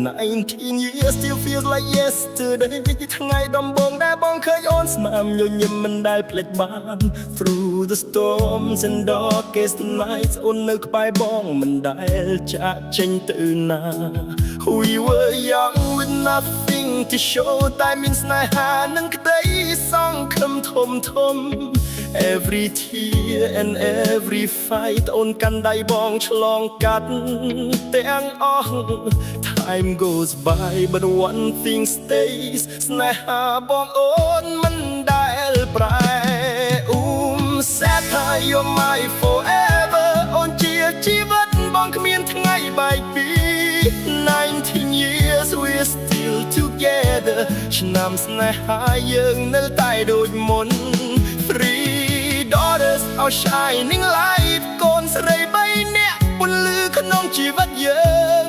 19 years still feels like yesterday ថ្ងៃដំបូងដែលបងឃើញអូនស្នាមញញឹមមិនដែលភ្លេចបាន Through the storms and darkest nights អូននៅក្បែរបងមិនដែលចាកចេញទៅណា We were young with nothing to show តែមានស្នេហានិងក្តីសង្ឃឹមធំធំ Every tear and every fight អូនកាន់ដៃបងឆ្លងកាត់ទាំងអស់ Time goes by but one thing stays ស្នេហាបងអូនមិនដែលប្រែ Set you're my forever អូនជាជីវិតបងគ្មានថ្ងៃបែកពី 19 years we're still together ឆ្នាំស្នេហាយើងនៅតែដូចមុន Three daughters our shining light កូនស្រី3នាក់ពន្លឺក្នុងជីវិតយើង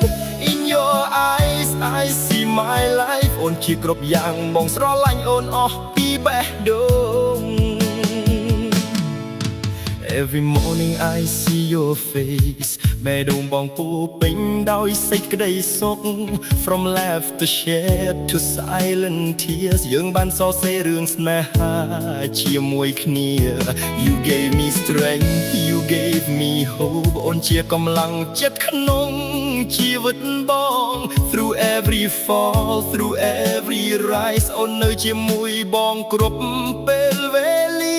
In your eyes I see my life អូនជាគ្រប់យ៉ាងបងស្រឡាញ់អូនអស់ពីបេះដូង Every morning I see your face បេះដូងបងពោពេញដោយសេចក្តីសុខ From laughter shared to silent tears យើងបានសរសេររឿងស្នេហាជាមួយគ្នា You gave me strength you gave me hope អូនជាកម្លាំងចិត្តក្នុងជីវិតបង Through every fall through every rise អូននៅជាមួយបងគ្រប់ពេលវេលា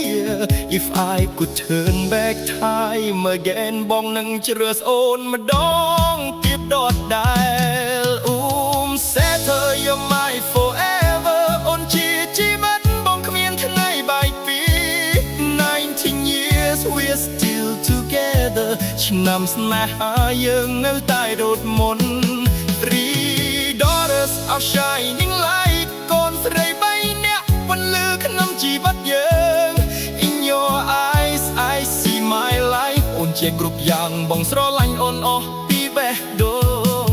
If I could turn back time again បងនឹងជ្រើសអូនម្ដងទៀតដដែល Settle you're my forever អូនជាជីវិតបងគ្មានថ្ងៃបែកពី 19 years we're still together ឆ្នាំស្នេហាយើងនៅតែដូចមុន Three daughters our shining light កូនស្រី3នាក់ពន្លឺក្នុងជីវិតយើង In your eyes I see my life អូនជាគ្រប់យ៉ាងបងស្រឡាញ់អូនអស់ពីបេះដូង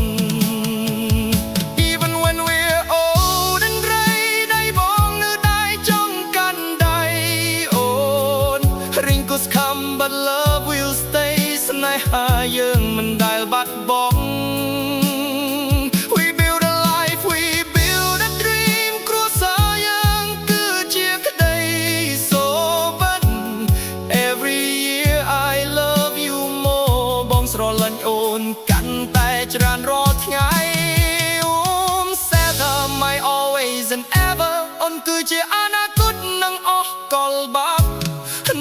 Even when we're old and gray ដៃបងនៅតែចង់កាន់ដៃអូន Wrinkles come but love will stay ស្នេហាយើងមិនដែលបាត់បង់ We build a life we build a dream គ្រួសារយើងគឺជាក្តីសូវិត Every year I love you more បងស្រឡាញ់អូនកាន់តែច្រើនរាល់ថ្ងៃ Settle my always and ever អូនគឺជាអនាគតនិងអស់កលបាប់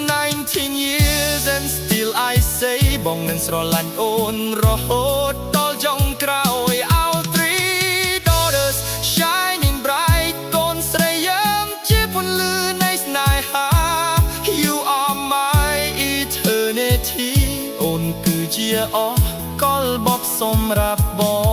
19 years and still I say បងនឹងស្រឡាញ់អូនរហូតដល់ចុងក្រោយ Our three daughters shining bright កូនស្រីយើងជាពន្លឺនៃស្នេហា You are my eternity អូនគឺជាអស់កលបបសម្រាប់បង